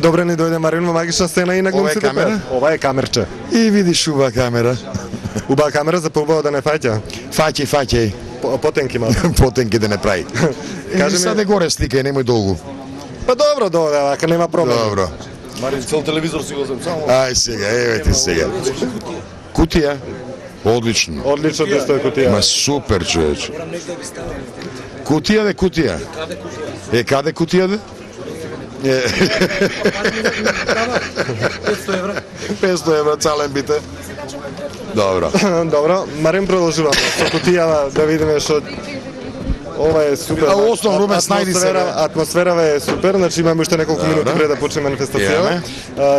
Добре ни дојде Марин во магична сцена и на глумците. Ова е камерче. И видиш убава камера. Убава камера за поубаво да не фаќа. Фаќај. Потенки мал. Потенки да не прави. Кажи ми саде горе слика и немој долго. Па добро, ака нема проблем. Добро. Марин, цел телевизор си го зем само. Ај сега, еве ти сега. Кутија. Одлично. Одлично ти стои кутија. Ма супер, човече. Кутија де кутија. Каде кутија де? 500 евра цален бите. Добро. Добро, Марин продолжуваме со кутијава да видиме што ова е супер. Основно Румен снајди се. Атмосферава е супер, значи имаме уште неколку минути пред да почне манифестацијава.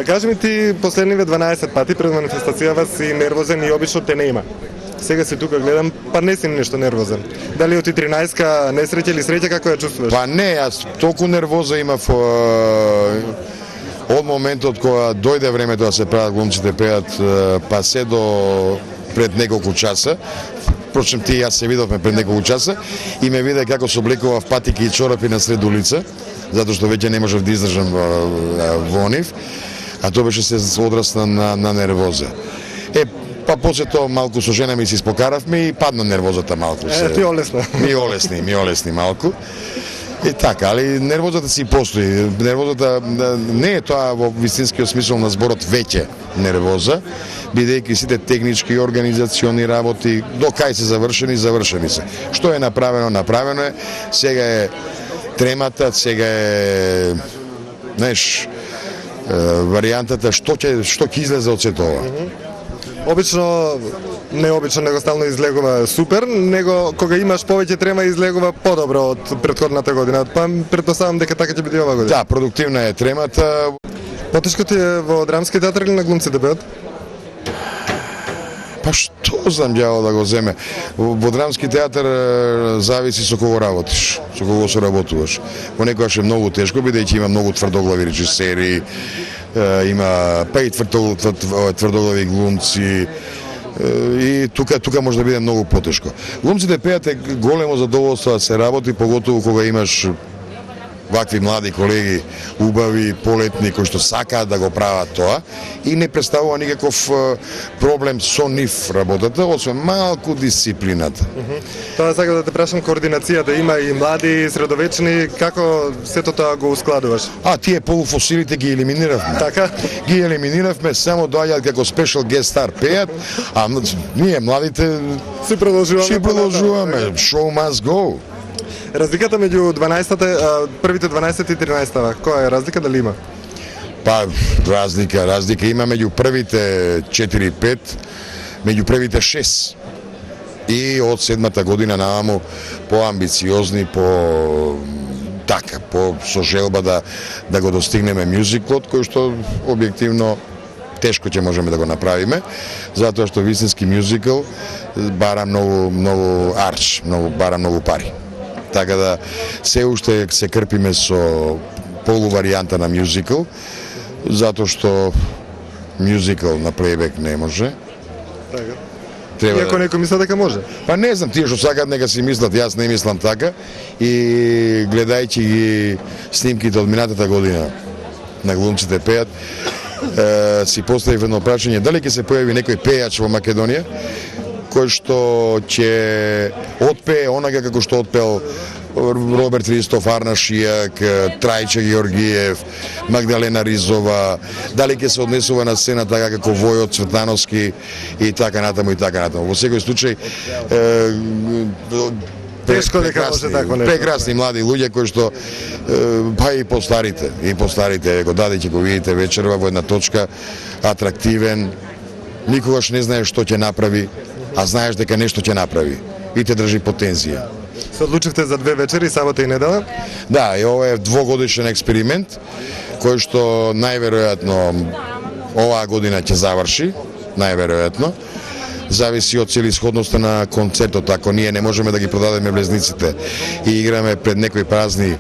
Кажи ми ти последниве 12 пати пред манифестацијава си нервозен и обично те не има. Сега си тука гледам, па не си нешто нервозен. Дали оти 13-ка несреќа или среќа, како ја чувствуваш? Па не, јас толку нервоза имав од моментот кога дојде времето да се прават глумците пеат, па се до пред неколку часа. Впрочем, ти и јас се видовме пред неколку часа и ме виде како се облекував патики и чорапи на сред улица, затоа што веќе не можев да издржам во нив, а тоа беше се одрасна на нервоза. Па после тоа малку со жена ми се испокаравме и падна нервозата малку. Ти олесна. Ми олесни малку. И така, али нервозата си постои. Нервозата не е тоа во вистинскиот смисол на зборот веќе нервоза, бидејќи сите технички и организациони работи до кај се завршени се. Што е направено е. Сега е тремата, сега е варијантата што ќе излезе од сето ова. Обично, него стално излегува супер, него кога имаш повеќе трема излегува подобро од претходната година. Па претпоставам дека така ќе биде ова година. Да, продуктивна е тремата. Потешко ти е во драмски театар или на глумците пеат? Па што знам ѓаво да го земе. Во драмски театар зависи со кого работиш, со кого соработуваш. Понекогаш е многу тешко, бидејќи има многу тврдоглави режисери, има па и тврдоглави глумци и тука може да биде многу потешко. Глумците пеат е големо задоволство да се работи, поготово кога имаш вакви млади колеги, убави, полетни, кои што сакаат да го прават тоа и не представува никаков проблем со нив работата, освен малку дисциплината. Тоа сакам да те прашам, координацијата има и млади, и средовечни, како сето тоа го ускладуваш? Тие полуфосилите ги елиминиравме. Така? Ги елиминиравме, само доаѓаат како special guest star пеат, а ние младите си продолжуваме. Show must go. Разликата меѓу 12-та, првите 12 и 13-та, која е разлика, дали има? Па, разлика има меѓу првите 4-5, меѓу првите 6. И од 7-та година нааму поамбициозни, со желба да го достигнеме мюзиклот, кој што објективно тешко ќе можеме да го направиме, затоа што вистински мюзикл бара многу арч, бара многу пари. Така да се уште се крпиме со полуваријанта на мюзикл, затоа што мюзикл на плейбек не може. Така. Иако некој мисля дека може. Па не знам, тие што сакаат нека си мислат, јас не мислам така. И гледајќи ги снимките од минатата година на глумците пеат, си поставив едно прашање, дали ќе се појави некој пејач во Македонија кој што ќе отпее онака како што отпел Роберт Ристов, Арна Шијак, Трајче Георгиев, Магдалена Ризова, дали ќе се однесува на сцена така како Војо Цветановски и така натаму. Во секој случај тешко дека може такво нешто. Прекрасни млади луѓе кои што па и постарите го дадејќи го видите вечерва во една точка, атрактивен, никогаш не знаеш што ќе направи, а знаеш дека нешто ќе направи и те држи по тензија. Се одлучивте за 2 вечери, сабота и недела? Да, и ова е двогодишен експеримент, кој што најверојатно оваа година ќе заврши, најверојатно. Зависи од целисходноста на концертот, ако ние не можеме да ги продадеме влезниците и играме пред некои празни,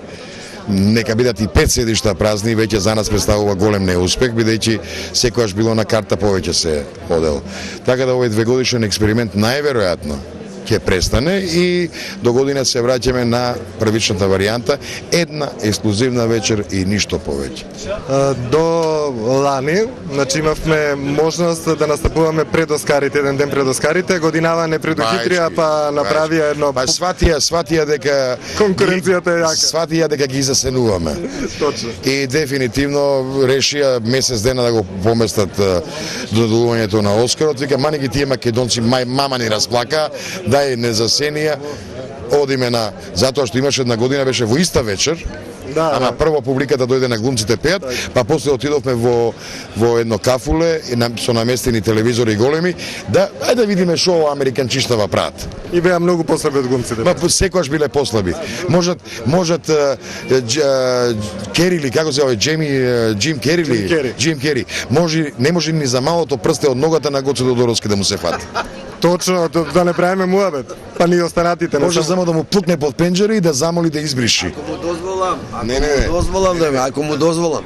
нека бидат и 5 седишта празни, веќе за нас представува голем неуспех, бидејќи секојаш било на карта повеќе се одел. Така да овој двогодишен експеримент најверојатно ќе престане и до година се враќаме на првичната варијанта, една ексклузивна вечер и ништо повеќе. До лани, значи имавме можност да настапуваме пред Оскарите, еден ден пред Оскарите, годинава не предухитрија, па направија едно... Па сватија дека Конкуренцијата е јака. Сватија дека ги засенуваме. Точно. И дефинитивно решија месец дена да го поместат додолувањето на Оскарот. Вика, мани ги тие македонци, мама ни разплака, дај не засенија. Одиме на, затоа што имаше една година, беше во иста вечер, ама прво публиката дојде на глумците пеат, па после отидовме во едно кафуле со наместени телевизори големи, ајде да видиме што американчиштава прават. И беа многу послаби од глумците. Секогаш биле послаби. Можат Кери или како се зове, Джим Кери. Не може ни за малото прсте од ногата на Гоце Тодоровски да му се фати. Точно, да не правиме муабет, па ни останатите. Може само да му плукне под пенџера и да замоли да избриши. Ако му дозволам, ако му дозволам.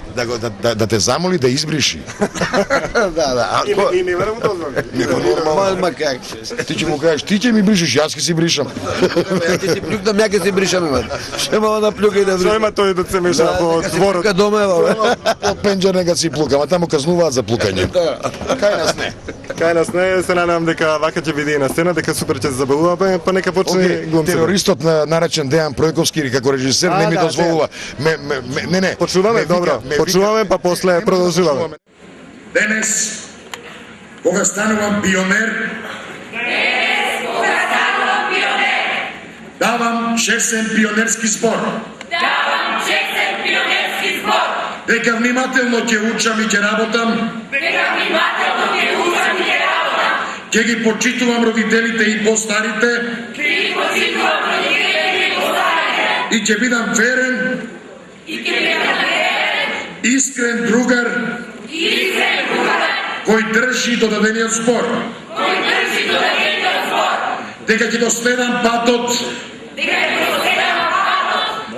Да те замоли да избриши. Да. И не му дозволи. Ма как? Ти ќе му кажеш, ти ќе ми бришиш, јас ќе си бришам. Ја ќе си плюкнам, ја ќе си бришам, имат. Шема да плюка и да бришам. Што има тој да се меша во дворот? Плюка дома, Под пенџер нека си плука, ама таму казнуваат за плукање. Кај нас не. Кај нас не, се надевам дека вака ќе биде и на сцена, дека супер ќе се забавуваме, па нека почне глумците. Терористот наречен Дејан Пројковски како режисер не ми дозволува. Не. Почуваме, добро. Почуваме, па после продолжуваме. Денес, кога станувам пионер, давам честен пионерски збор. Дека внимателно ќе учам и ќе работам. Ќе ги почитувам родителите и постарите. И ќе бидам верен. Искрен другар. Кој држи до дадениот збор. Дека ќе го следам патот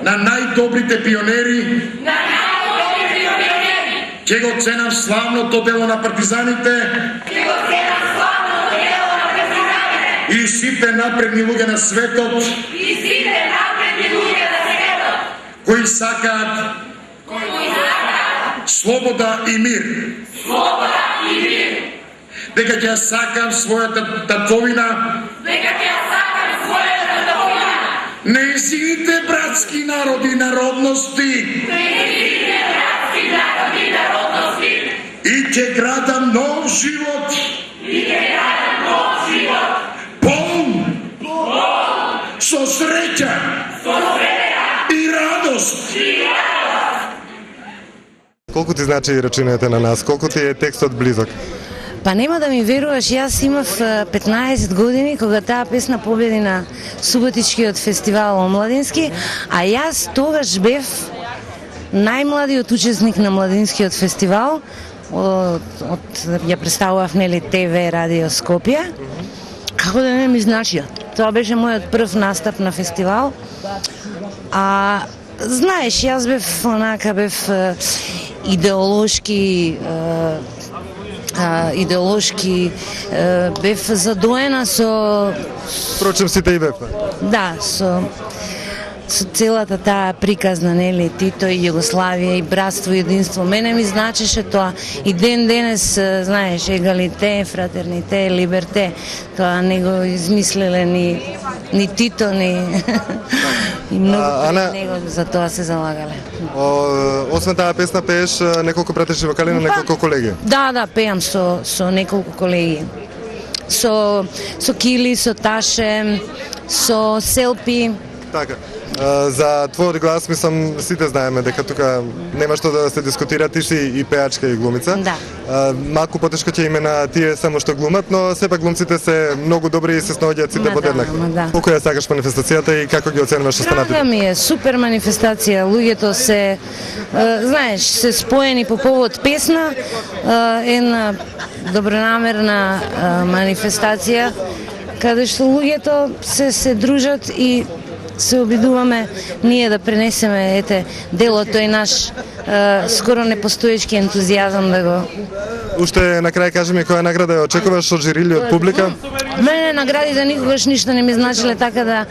на најдобрите пионери. Ќе го ценам славното дело на партизаните и сите напредни луѓе на светот кои сакаат слобода и мир. Дека ќе сакам својата татовина, нејзините братски народи, народности, и ќе градам нов живот, полн со среќа и радост. Колку ти значи речината на нас? Колку ти е текстот близок? Па нема да ми веруваш, јас имав 15 години кога таа песна победи на Суботичкиот фестивал омладински, а јас тогаш бев најмладиот учесник на младинскиот фестивал. Ја представував нели ТВ Радио Скопје. Како да не ми значи? Тоа беше мојот прв настап на фестивал. А знаеш, јас бев идеолошки бев задоена со... Впрочем, сите и бевме. Да, со целата таа приказна, нели, Тито и Југославија и братство и единство. Мене ми значеше тоа и ден денес, знаеш, егалите, фратерните, либерте. Тоа не го измислиле ни Тито, ни и многу него за тоа се залагале. Освен таа песна пееш неколку пратешни вокали на неколку колеги. Да, пеам со неколку колеги. Со Кили, со Таше, со Селпи. Така. За твојот глас, мислам, сите знаеме дека тука нема што да се дискутира, ти си и пеачка и глумица. Да. Малку потешко ќе име на тие само што глумат, но сепак глумците се многу добри и се снаоѓаат сите подеднакво. Да. Колку ја сакаш манифестацијата и како ги оценуваш останатите? Да, ми е супер манифестација. Луѓето се, знаеш, се споени по повод песна, една добронамерна манифестација, каде што луѓето се дружат и се обидуваме ние да пренесеме дело тој наш скоро непостоечки ентузијазам да го... Уште на крај кажи ми која награда ја очекуваш од жири или од публика? Мене наградите никогаш ништо не ми значиле, така да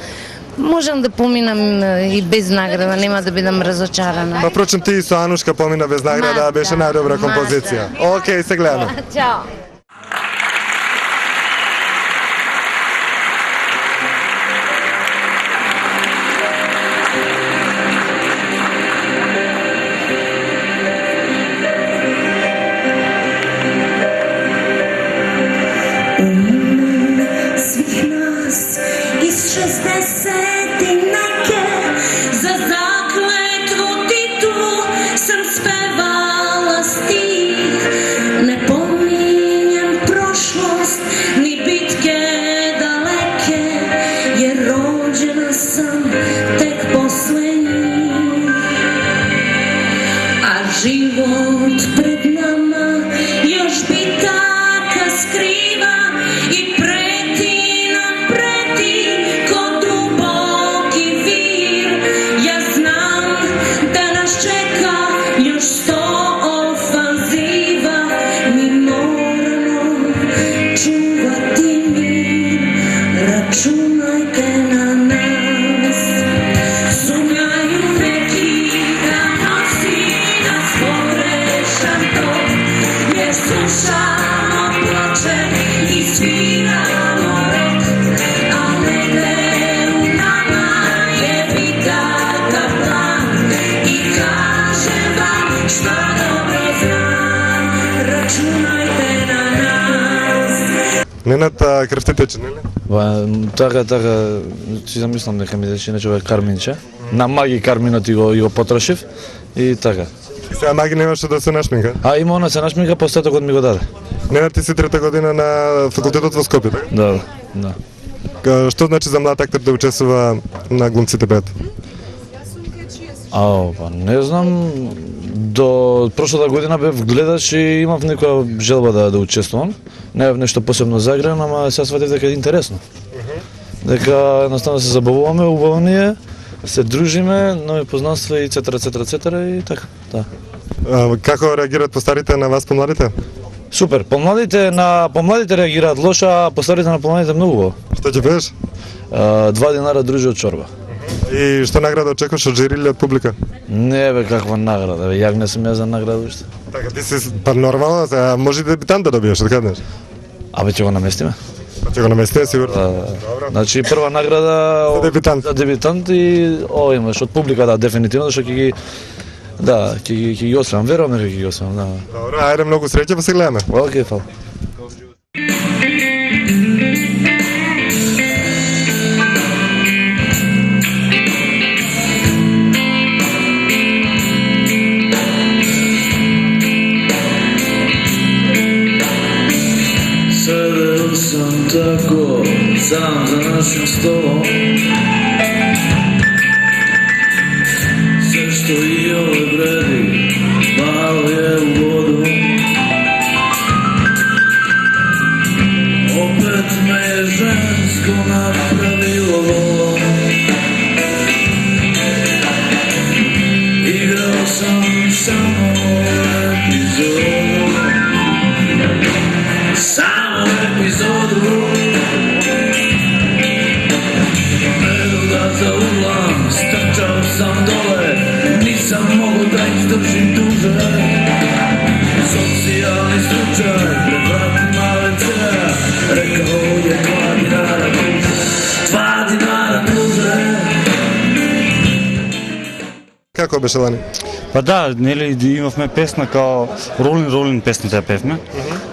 можам да поминам и без награда, нема да бидам разочарана. Па впрочем ти со Анушка помина без награда, беше најдобра композиција. Океј, се гледаме. Чао. Život pred nama još bi taka skriva i preti nam preti ko duboki vir. Ja znam da nas čeka još 100 ofanziva, mi moramo čuvati mir, računajte na nas. Sumnjaju neki da nosi nas pogrešan tok, jer slušamo ploče i sviramo rok, a negde u nama je bitaka plan i kažem vam šta dobro znam, računajte na nas. Ненат крвта тече, нели? Така, си замислам дека ми тече нече овој Карминче. На маги Карминот и го потрошив и така. И сега маги немаше да се нашминка. А има она се нашминка, постатокот ми го даде. Ненат ти си трета година на факултетот во Скопје, така? Да. Што значи за млад актер да учествува на Глумците бед? Па не знам, до прошлата година бев гледач и имав некоја желба да учествувам. Не бев нешто посебно загрен, ама сега сватив дека е интересно. Дека едноставно се забавуваме, убаво ни е, се дружиме, нови познанства и цетера и така, да. Како реагираат постарите на вас помладите? Супер, помладите реагираат лошо, а постарите на помладите многу убаво. Што ќе пееш? 2 динара дружи од чорба. И што награда очекуваш од жири или од публика? Не бе, каква награда, бе, јак не сум ја за награда уште. Така, ти си па нормално, сега може и дебитант да добиеш, од каде? Абе, ќе го наместиме. Па ќе го наместиме сигурно. Добро. Значи прва награда За дебитант. За дебитант и имаш од публика, да, дефинитивно, зашто ќе ги освам, верувам дека ќе ги освам, да. Добро, ајде многу среќа, па се гледаме. Океј, фала. Sedeo sam tako, sam za našim stolom. Sve što i ove vredi, malo je u vodu. Opet me je žensko napravilo. Igrao sam samo epizodu. Samo epizodu. Nedoga za uglam, strčao sam dole, nisam mogu da izdržim duže. Socijalni slučaj, pred vratima WC-a, rekao je 2 dinara duže, 2 dinara duže. Како беше лани? Па да, нели имавме песна као Ролин песната ја певме.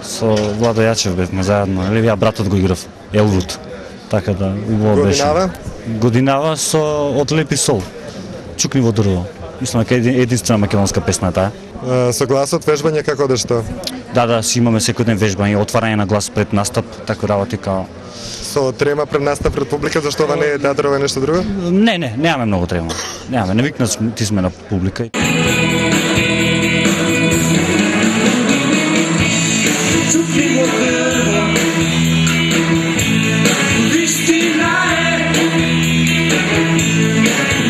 Со Владо Јачев бевме заедно, нели ја братот го играв, Елвуд. Така да, убаво беше. Годинава? Годинава со Од лепи сол. Чукни во дрво. Мислам дека единствена македонска песна таа. Со гласот, вежбање, како одеш тоа? Да, си имаме секој ден вежбање, отварање на глас пред настап, така работи као. Со трема пред настап пред публика, зашто ова не е театар, ова е нешто друго? Немаме многу трема. Немаме, навикнати сме на публика.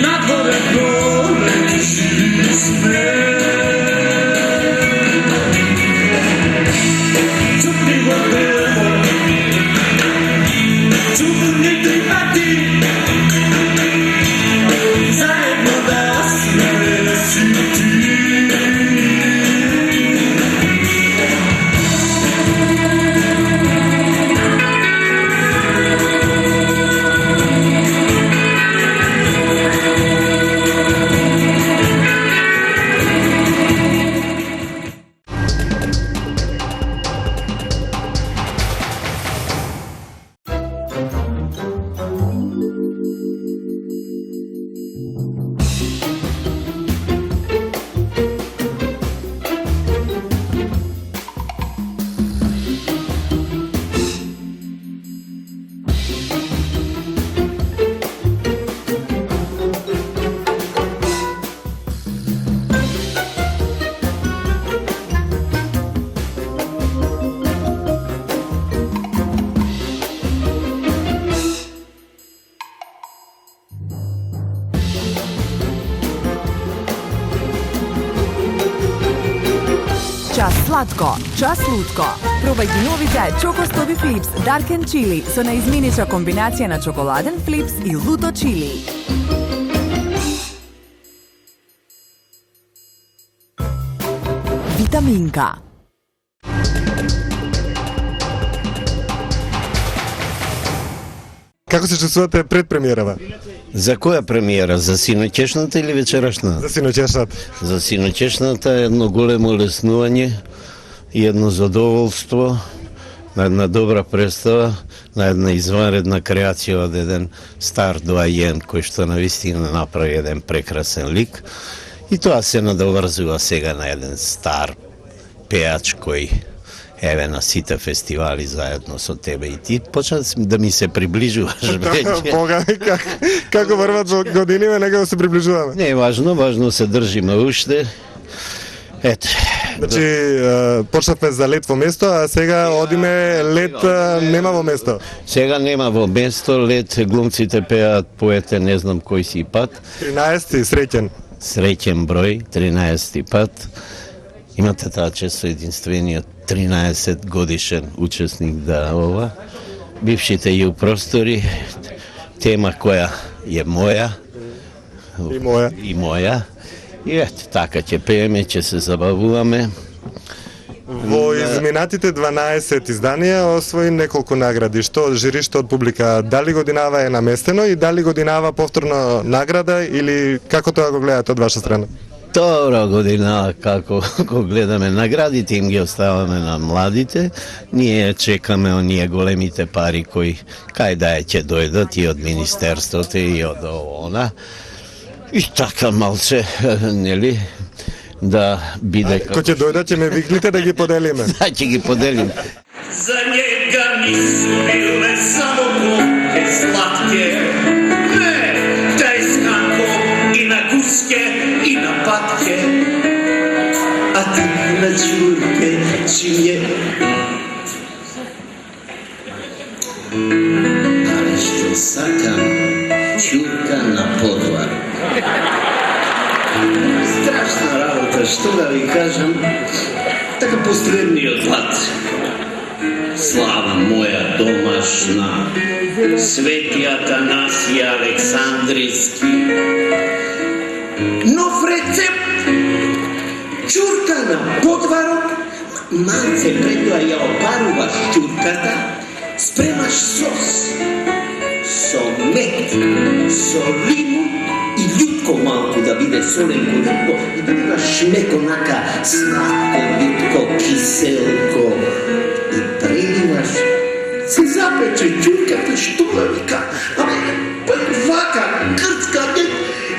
Na dvore gore živi sme. čudni pripati, zajedno da smesi ti. Čas slatko, čas lutko. Probaj gi novite Choco Stobi Flips Dark and Chili so neizmenična kombinacija na čokoladen flips i luto chili. Vitaminka. Како се чувствувате пред премиерава? За која премиера? За синоќешната или вечерашната? За синоќешната. За синоќешната е едно големо леснување и едно задоволство на една добра представа, на една изванредна креација од еден стар доајен кој што навистина направи еден прекрасен лик. И тоа се надоврзува сега на еден стар пеач кој еве на сите фестивали заедно со тебе и ти почна да ми се приближуваш веќе. Бога ми, како врват годините, нека да се приближуваме. Не е важно, важно се држиме уште. Ете. Значи, почнавме за лет во место, а сега одиме лет нема во место. Сега нема во место, лет глумците пеат поете не знам кој си пат. 13-ти, среќен. Среќен број, 13-ти пат. Имате таа често единствениот 13 годишен учесник да ова. Бившите ју простори, тема која е моја. И моја. И моја. И ето, така ќе пееме, ќе се забавуваме. Во изминатите 12 изданија освои неколку награди. Што од жири, што од публика? Дали годинава е наместено и дали годинава повторно награда или како тоа го гледате од ваша страна? Добра година, како го гледаме наградите, им ги оставаме на младите. Ние чекаме оние големите пари кои кај да е ќе дојдат и од министерството и од она. И така малце, нели, да биде... Кој ќе дојдат, ќе ме викнете да ги поделиме. Да, ќе ги поделим. За njega nisu bile samo gluke slatke, ne, taj skako i na guske i na patke, a ti na čurke čim je. Ali što sakam čurka na podvar. Strašna rabota, što da vi kažem, така posredni od zlat. Slava moja domašna, Sveti Atanasije Aleksandrijski. Nov recept, čurka na podvarok, malce predoja oparuvaš čurkata, spremaš sos, so met, so limun i ljutko malko da bide solenko ljutko i da imaš neko naka slatko, ljutko, kiselko i prelivaš, se zapeče čurkata štulavika, pa vaka, krcka,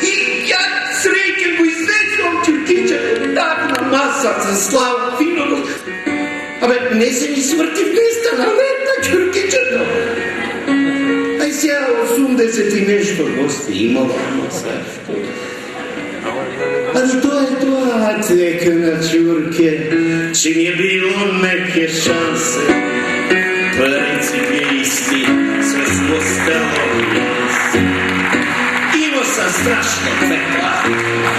i ja srećem go izvecom čurkića, takna masa za slavu, finovost, ne se mi smrti mesta na leta čurkićano. Aj сега 80 и нещо гости имало sve. Ali to je to, teka na čurke, čim je bilo neke šanse, princip je isti, sve su ostalo isti. Imao sam strašno pekla,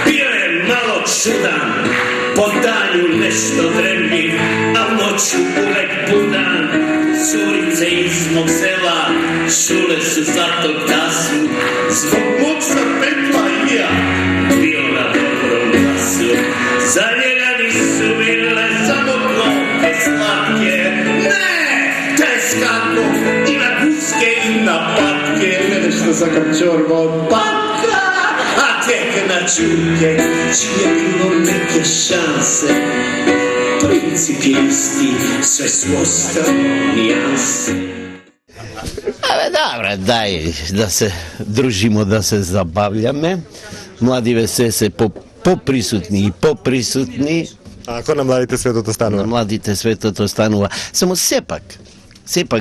bio je malo čudan, po danju nešto dremljiv, a noću uvek budan. Curice iz mog sela čule su zato glasu, zbog mog sam petla i ja bio na dobrom glasu. Za njega nisu bile samo klope slatke, ne, teskako i na guske i na patke, ne što sam kao čorba od patka, a tek na čurke, čije bilo neke šanse. Princip je isti, sve su ostalo nijanse. Dobro, daj da se družimo, da se zabavljame. Mladi все се поприсутни и поприсутни. А ако на младите светот останува? На младите светот останува. Само сепак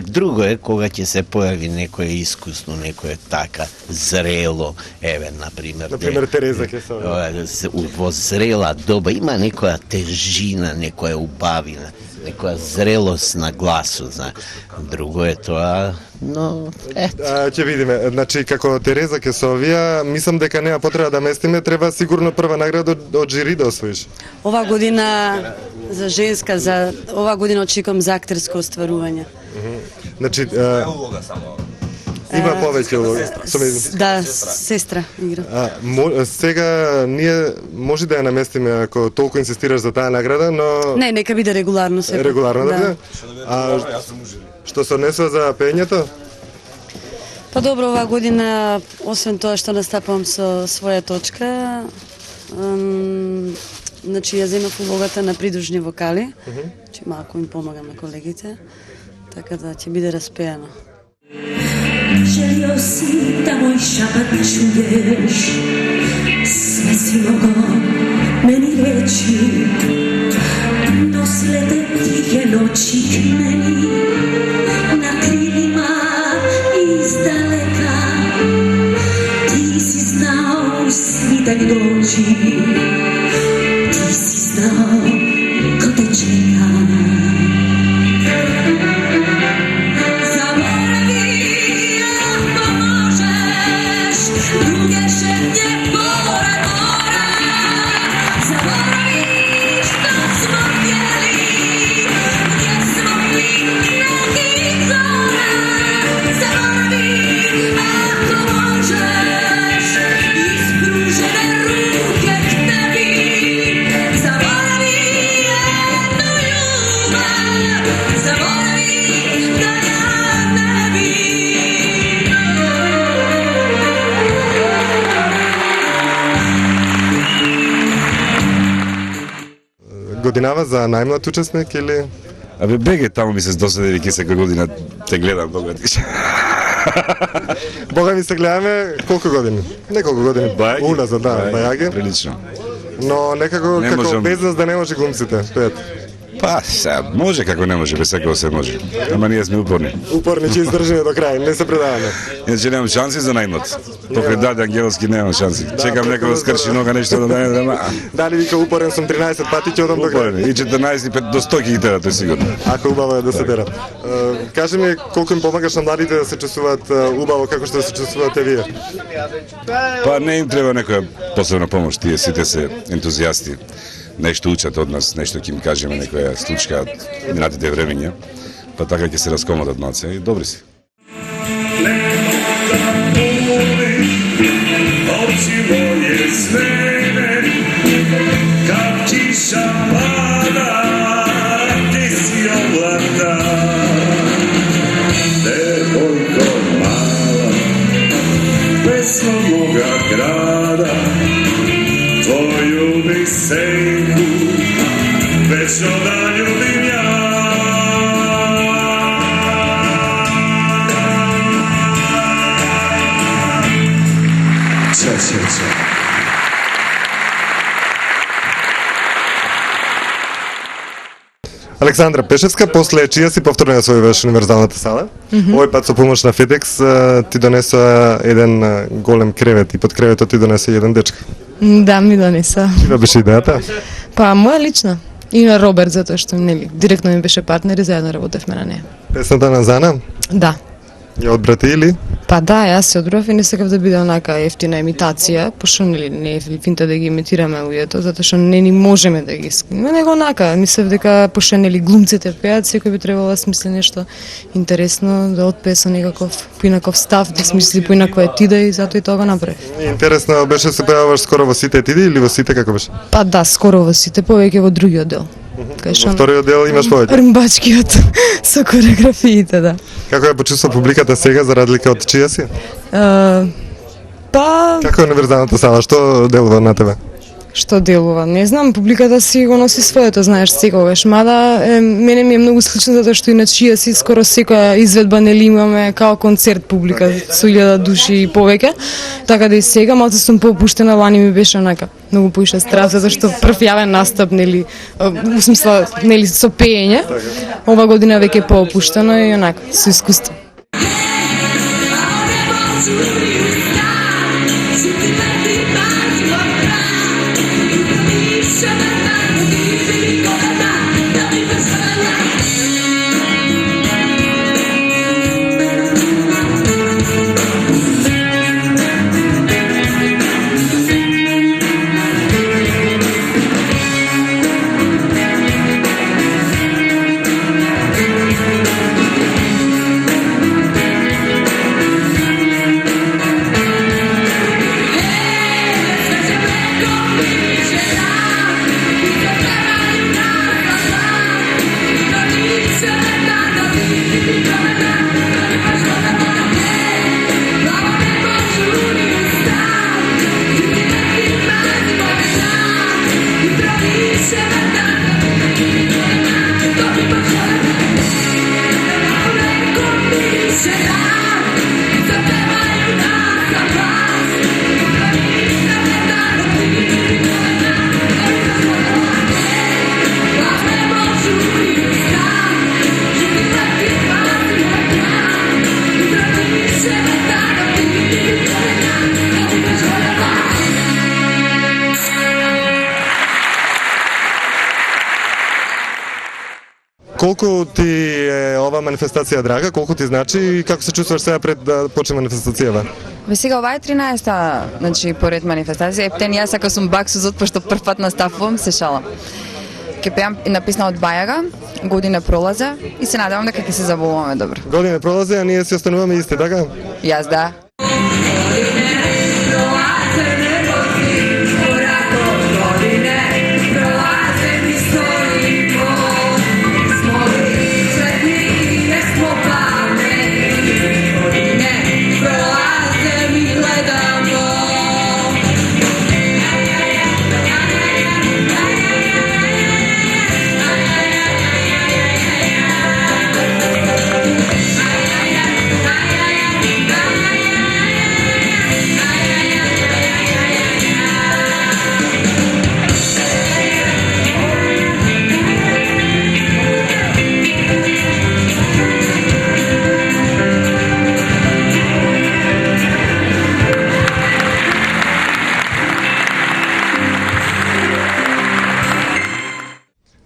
друго е кога ќе се појави некое искусно, некое така зрело, еве например Тереза ќе се во зрела доба има некоја тежина, некоја убавина, некоја зрелост на гласот, друго е тоа, но ето. Ќе видиме, значи како Тереза Кесовија, мислам дека нема потреба да местиме, треба сигурно прва награда од жири да освоиш. Ова година за женска, за ова година очекувам за актерско остварување. Значи има повеќе улоги. Да, сестра игра. Сега ние може да ја наместиме ако толку инсистираш за таа награда, но Не, нека биде регуларно се. Регуларно да биде. Што се однесува за пењето? Па добро, оваа година, освен тоа што настапувам со своја точка, значи ја земав улогата на придружни вокали, че малку им помагам на колегите, така да ќе биде распеано. Želio si da moj šapat čuješ, sve si mogao meni reći, nosile te tihe noći k meni, na krilima izdaleka, ti si znao svitak doći, ti si znao ko te čeka. Годинава за најмлад учесник или? Абе беге таму ми се досади дека секоја година те гледам догадиш. Бога ми се гледаме колку години? Неколку години. Уназад, да, бајаги. Прилично. Но некако не како можам... без нас да не може глумците, пеат. Па, сега, може како не може, без секој се може. Ама ние сме упорни. Упорни, ќе издржиме до крај, не се предаваме. Иначе немам шанси за најмлад. Покрај Даде Ангеловски немам шанси. Чекам некој да скрши нога нешто да даде, ама... Дали вика упорен сум 13 пати, ќе одам до крај. И 14 5 до 100 ќе ги тера, тој сигурно. Ако убаво е да се тера. Кажи ми колку им помагаш на младите да се чувствуваат убаво како што се чувствувате вие? Па не им треба некоја посебна помош, тие сите се ентузијасти. Нешто учат од нас, нешто ќе им кажеме, некоја случка од минатите времења, па така ќе се раскомодат малце и добри си. Очи моје свене, кап киша пада, ти си облада. Девојко мала, песно мога града, твоју ми сенку, вечно да љубим ја. Александра Пешевска, после чија си повторно ја освојуваш универзалната сала. Овој пат со помош на FedEx ти донесоа еден голем кревет и под креветот ти донесе еден дечка. Да, ми донеса. Чија беше идејата? Па моја лична. И на Роберт, затоа што нели директно ми беше партнер и заедно работевме на неја. Песната на Зана? Да. Ја одбрате или? Па да, јас се одбрав и не сакав да биде онака ефтина имитација, пошто нели не е финта да ги имитираме луѓето, затоа што не ни можеме да ги скриме, него онака, мислев дека пошто нели глумците пеат, секој би требало да смисли нешто интересно, да отпее со некаков поинаков став, да смисли поинаква етида и затоа и тоа го направив. Интересно, беше се појавуваш скоро во сите етиди или во сите како беше? Па да, скоро во сите, повеќе во другиот дел. Во вториот дел имаш повеќе? Рмбачкиот со кореографиите, да. Како ја почувства публиката сега за разлика од чија си? Па... Како е универзалната сала, што делува на тебе? Што делува? Не знам, публиката си го носи своето, знаеш, секогаш. Мада, мене ми е многу слично затоа што и на чија си скоро секоја изведба нели имаме као концерт публика со 1000 души и повеќе. Така да и сега малку сум поопуштена, лани ми беше онака многу поише страв затоа што прв јавен настап нели, во смисла нели со пеење. Ова година веќе поопуштено и онака со искуство. Колку ти е ова манифестација драга, колку ти значи и како се чувствуваш сега пред да почне манифестацијава? Ве сега ова е 13-та, значи поред манифестација, ептен јас ако сум баксузот, пошто прв пат наставувам, се шалам. Ке пеам написана од Бајага, година пролаза и се надевам дека ќе се забавуваме добро. Година пролаза, а ние си остануваме исти, така? Јас да.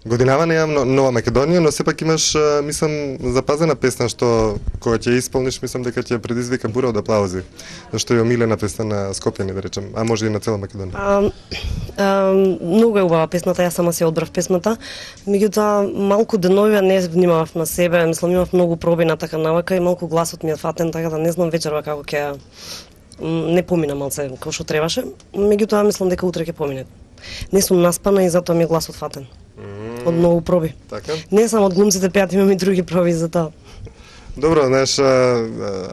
Годинава неам Нова Македонија, но сепак имаш, мислам, запазена песна што кога ќе исполниш, мислам дека ќе предизвика бура од аплаузи. Зашто е омилена песна на Скопјани, да речем, а може и на цела Македонија. Многу е убава песната, јас сама се одбрав песната. Меѓутоа малку денови не внимавав на себе, мислам имав многу проби на така навака и малку гласот ми е фатен, така да не знам вечерва како ќе не помина малце како што требаше. Меѓутоа мислам дека утре ќе помине. Не сум наспана и затоа ми е гласот фатен. Од многу проби. Така? Не само од глумците пеат, имам и други проби за тоа. Добро, знаеш,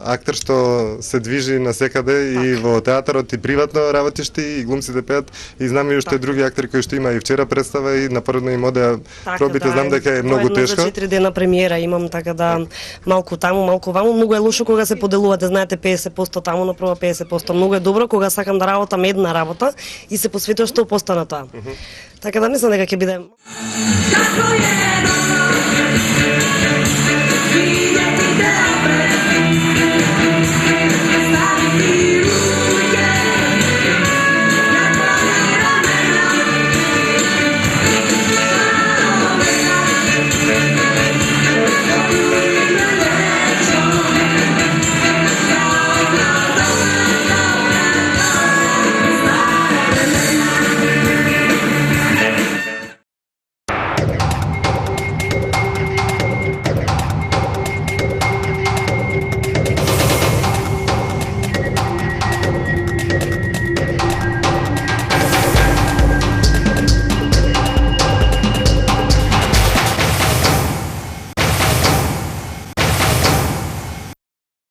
актер што се движи насекаде и во театарот и приватно работиш ти и глумците пеат и знам и уште други актери кои што има и вчера представа и напоредно им одеа пробите, знам дека е многу тешко. За 4 дена премиера имам, така да малку таму, малку ваму, многу е лошо кога се поделувате, знаете 50% таму на прва 50%. Многу е добро кога сакам да работам една работа и се посветувам 100% на тоа. Така да не знам дека ќе биде.